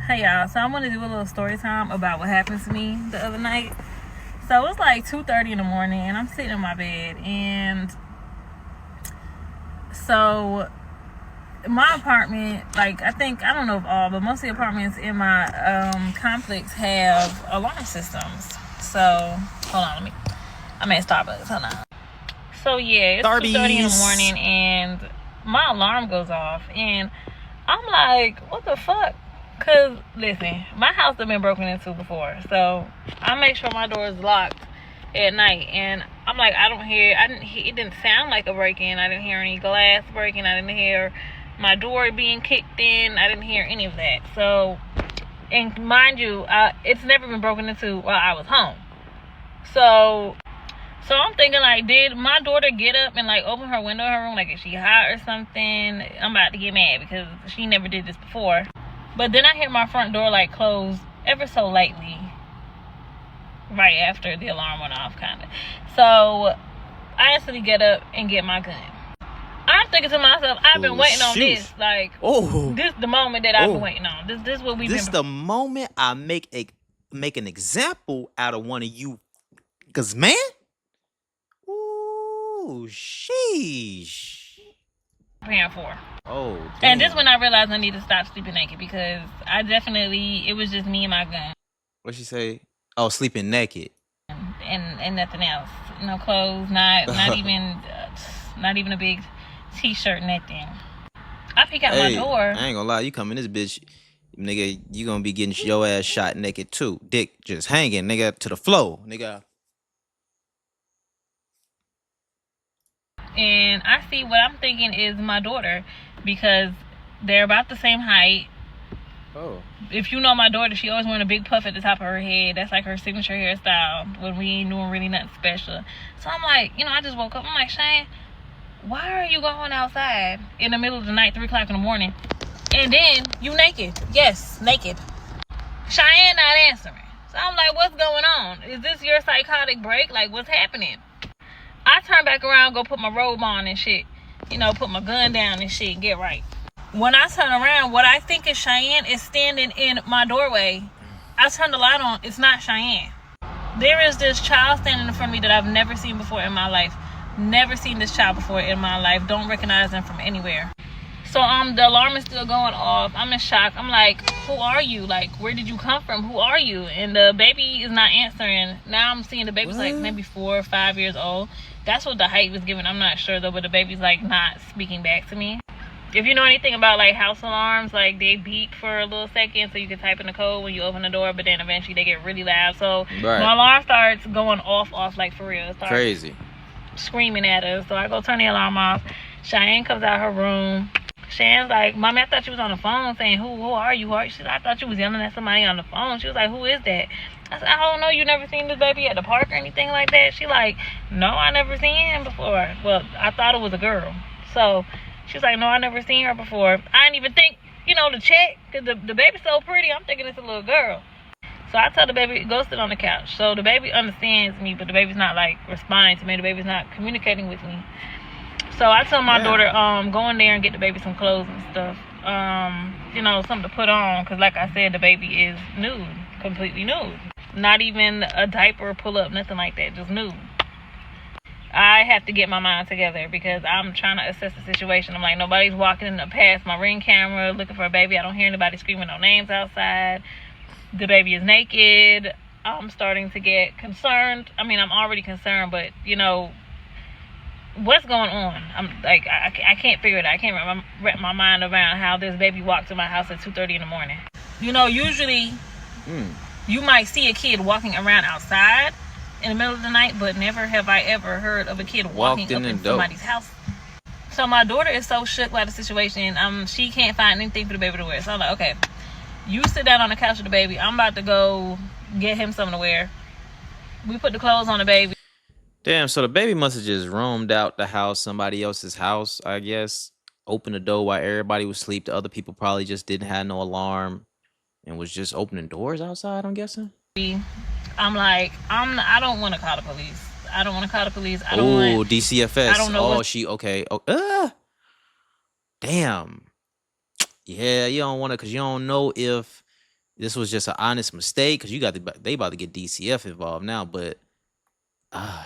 Hey y'all, so I'm gonna do a little story time about what happened to me the other night. So it's like 2:30 in the morning and I'm sitting in my bed, and so my apartment, like I don't know if all, but most of the apartments in my complex have alarm systems. So hold on, I'm at Starbucks, hold on. So yeah, it's 2:30 in the morning and my alarm goes off and I'm like, what the fuck? Cause listen, my house has been broken into before, so I make sure my door is locked at night. And I'm like, it didn't sound like a break-in. I didn't hear any glass breaking. I didn't hear my door being kicked in. I didn't hear any of that. So, and mind you, it's never been broken into while I was home. So I'm thinking, like, did my daughter get up and like open her window in her room? Like, is she hot or something? I'm about to get mad because she never did this before. But then I hear my front door like close ever so lightly right after the alarm went off, kind of. So I instantly get up and get my gun. I'm thinking to myself, I've been waiting on this. Like, this the moment that I've been waiting on. This what we've been. This the moment I make an example out of one of you. Cause man, ooh, sheesh. Preparing for. Oh, damn. And this when I realized I need to stop sleeping naked, because it was just me and my gun. What'd she say? Oh, sleeping naked. And nothing else. No clothes, not even a big t-shirt, nothing. I peek out my door. I ain't gonna lie, you come in this bitch, nigga, you gonna be getting your ass shot naked too. Dick just hanging, nigga, to the floor, nigga. And I see what I'm thinking is my daughter, because they're about the same height. Oh. If you know my daughter, she always wearing a big puff at the top of her head. That's like her signature hairstyle when we ain't doing really nothing special. So I'm like, I just woke up. I'm like, Cheyenne, why are you going outside in the middle of the night, 3 o'clock in the morning, and then you naked? Yes, naked. Cheyenne not answering. So I'm like, what's going on? Is this your psychotic break? Like, what's happening? I turn back around, go put my robe on and shit. Put my gun down and shit and get right. When I turn around, what I think is Cheyenne is standing in my doorway. I turn the light on. It's not Cheyenne. There is this child standing in front of me that I've never seen before in my life. Never seen this child before in my life. Don't recognize them from anywhere. So the alarm is still going off. I'm in shock. I'm like, who are you? Like, where did you come from? Who are you? And the baby is not answering. Now I'm seeing the baby's like maybe 4 or 5 years old. That's what the height was given. I'm not sure though, but the baby's like not speaking back to me. If you know anything about like house alarms, like they beep for a little second so you can type in the code when you open the door, but then eventually they get really loud. So my alarm starts going off like for real. It starts crazy screaming at us. So I go turn the alarm off. Cheyenne comes out her room. Cheyenne's like, Mommy, I thought you was on the phone saying, who are you? She said, I thought you was yelling at somebody on the phone. She was like, who is that? I said, I don't know. You never seen this baby at the park or anything like that? She like, no, I never seen him before. Well, I thought it was a girl. So she's like, no, I never seen her before. I didn't even think, to check, because the baby's so pretty. I'm thinking it's a little girl. So I tell the baby, go sit on the couch. So the baby understands me, but the baby's not like responding to me. The baby's not communicating with me. So I tell my daughter, go in there and get the baby some clothes and stuff. Something to put on, because like I said, the baby is nude, completely nude. Not even a diaper pull up, nothing like that, just nude. I have to get my mind together because I'm trying to assess the situation. I'm like, nobody's walking past my Ring camera looking for a baby. I don't hear anybody screaming no names outside. The baby is naked. I'm starting to get concerned. I mean, I'm already concerned, but what's going on? I'm like, I can't figure it out. I can't wrap my mind around how this baby walked to my house at 2:30 in the morning. Usually you might see a kid walking around outside in the middle of the night, but never have I ever heard of a kid walking up in somebody's house. So my daughter is so shook by the situation. She can't find anything for the baby to wear. So I'm like, okay, you sit down on the couch with the baby. I'm about to go get him something to wear. We put the clothes on the baby. Damn, so the baby must have just roamed out the house, somebody else's house, I guess. Opened the door while everybody was asleep. The other people probably just didn't have no alarm and was just opening doors outside, I'm guessing. I'm like, I don't want to call the police. I don't want to call the police. I don't want DCFS. I don't know. Okay. Damn. Yeah, you don't want to, because you don't know if this was just an honest mistake because they about to get DCF involved now. But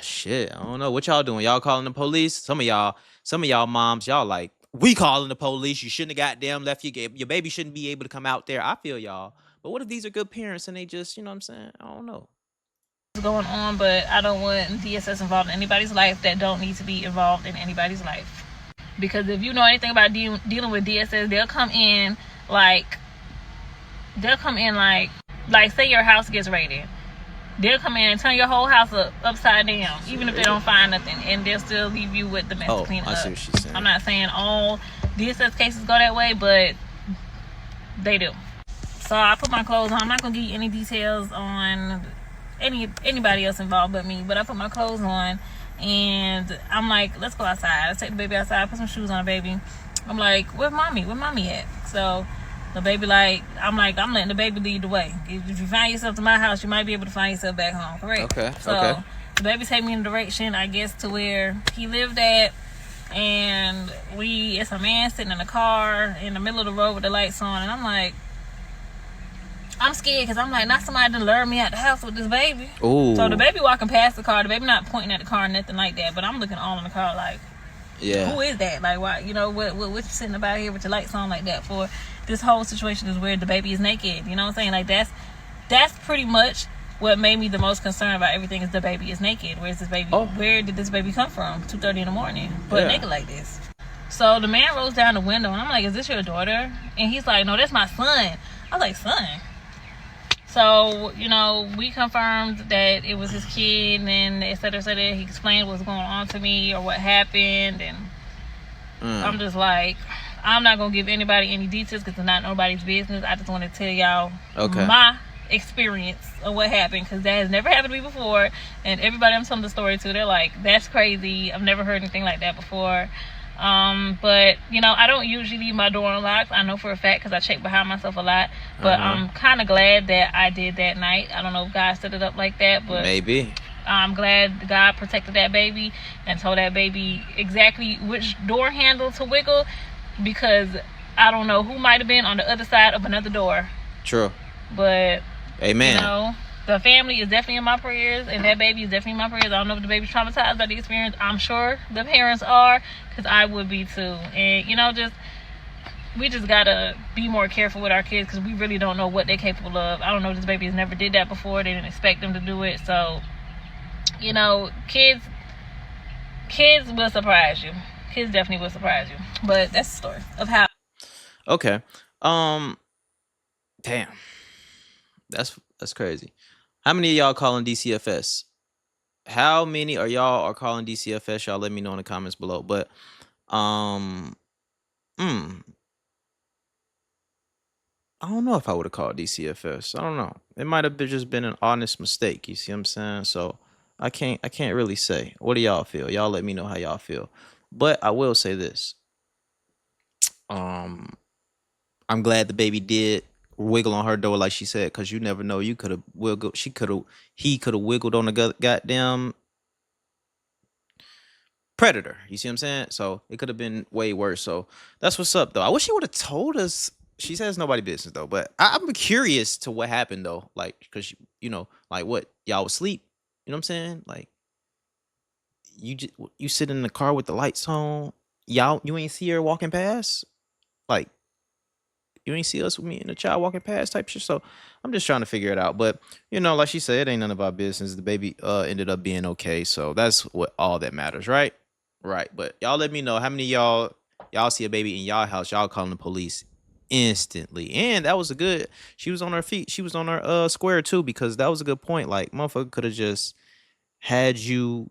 shit, I don't know what y'all doing. Y'all calling the police? Some of y'all moms, y'all like we calling the police. You shouldn't have goddamn left your baby shouldn't be able to come out there. I feel y'all, but what if these are good parents and they just, you know what I'm saying? I don't know. Going on, but I don't want DSS involved in anybody's life that don't need to be involved in anybody's life. Because if you know anything about dealing with DSS, like they'll come in like say your house gets raided. They'll come in and turn your whole house upside down, even if they don't find nothing, and they'll still leave you with the mess to clean up. I see what she's saying. I'm not saying all DSS cases go that way, but they do. So I put my clothes on. I'm not gonna give you any details on anybody else involved but me, but I put my clothes on and I'm like, let's go outside. I take the baby outside, put some shoes on the baby. I'm like, where's mommy at? So the baby I'm letting the baby lead the way. If you find yourself to my house, you might be able to find yourself back home, correct? Okay. So the baby take me in the direction, I guess, to where he lived at, and it's a man sitting in a car in the middle of the road with the lights on, and I'm like, I'm scared because I'm like, not somebody to lure me out the house with this baby. Ooh. So the baby walking past the car, the baby not pointing at the car or nothing like that, but I'm looking all in the car like, yeah, who is that? Like, why? You know, what you sitting about here with your lights on like that for? This whole situation is where the baby is naked. You know what I'm saying? Like that's pretty much what made me the most concerned about everything is the baby is naked. Where's this baby? Oh. Where did this baby come from? 2:30 in the morning, but naked like this. So the man rolls down the window and I'm like, is this your daughter? And he's like, no, that's my son. I was like, son? So, you know, we confirmed that it was his kid and et cetera, et cetera. He explained what's going on to me or what happened. And I'm just like, I'm not going to give anybody any details because it's not nobody's business. I just want to tell y'all my experience of what happened because that has never happened to me before. And everybody I'm telling the story to, they're like, that's crazy. I've never heard anything like that before. But you know, I don't usually leave my door unlocked. I know for a fact because I check behind myself a lot. But I'm kind of glad that I did that night. I don't know if God set it up like that, but maybe. I'm glad God protected that baby and told that baby exactly which door handle to wiggle because I don't know who might have been on the other side of another door. True. But amen. You know, the family is definitely in my prayers, and that baby is definitely in my prayers. I don't know if the baby's traumatized by the experience. I'm sure the parents are, because I would be too. And, you know, we just gotta be more careful with our kids, because we really don't know what they're capable of. I don't know if this baby has never did that before. They didn't expect them to do it. So, you know, kids will surprise you. Kids definitely will surprise you. But that's the story of how. Okay. Damn. That's crazy. How many of y'all calling DCFS? How many are y'all calling DCFS? Y'all let me know in the comments below. But I don't know if I would have called DCFS. I don't know. It might have just been an honest mistake. You see what I'm saying? So I can't really say. What do y'all feel? Y'all let me know how y'all feel. But I will say this. I'm glad the baby did wiggle on her door like she said, because you never know. You could have wiggled. He could have wiggled on the goddamn predator. You see what I'm saying? So it could have been way worse. So that's what's up, though. I wish she would have told us. She says nobody business though, but I'm curious to what happened though. Like, because you know, like what y'all was asleep. You know what I'm saying? Like you sit in the car with the lights on. You ain't see her walking past. Like you ain't see us with me and the child walking past type shit. So I'm just trying to figure it out. But you know, like she said, it ain't none of our business. The baby ended up being okay. So that's what all that matters, right? Right. But y'all let me know how many y'all see a baby in y'all house, y'all calling the police instantly. And that was a good, she was on her feet. She was on her square too, because that was a good point. Like motherfucker could have just had you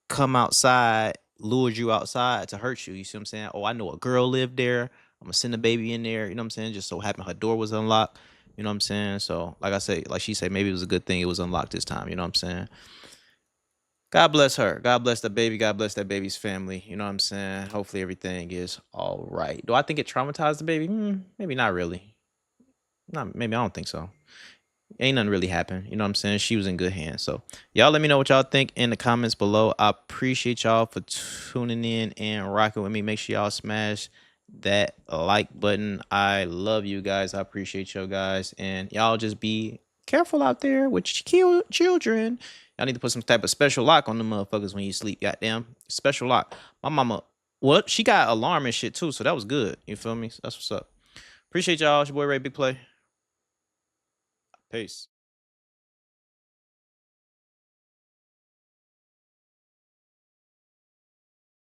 come outside, lured you outside to hurt you. You see what I'm saying? Oh, I know a girl lived there. I'm gonna send a baby in there. You know what I'm saying? Just so happened her door was unlocked. You know what I'm saying? So like I say, like she said, maybe it was a good thing it was unlocked this time. You know what I'm saying? God bless her. God bless the baby. God bless that baby's family. You know what I'm saying? Hopefully everything is all right. Do I think it traumatized the baby? Maybe not really. Maybe I don't think so. Ain't nothing really happened. You know what I'm saying? She was in good hands. So y'all let me know what y'all think in the comments below. I appreciate y'all for tuning in and rocking with me. Make sure y'all smash that like button. I love you guys. I appreciate you guys. And y'all just be careful out there with children. Y'all need to put some type of special lock on the motherfuckers when you sleep. Goddamn. Special lock. My mama, what? She got alarm and shit too. So that was good. You feel me? That's what's up. Appreciate y'all. It's your boy Ray Big Play. Peace.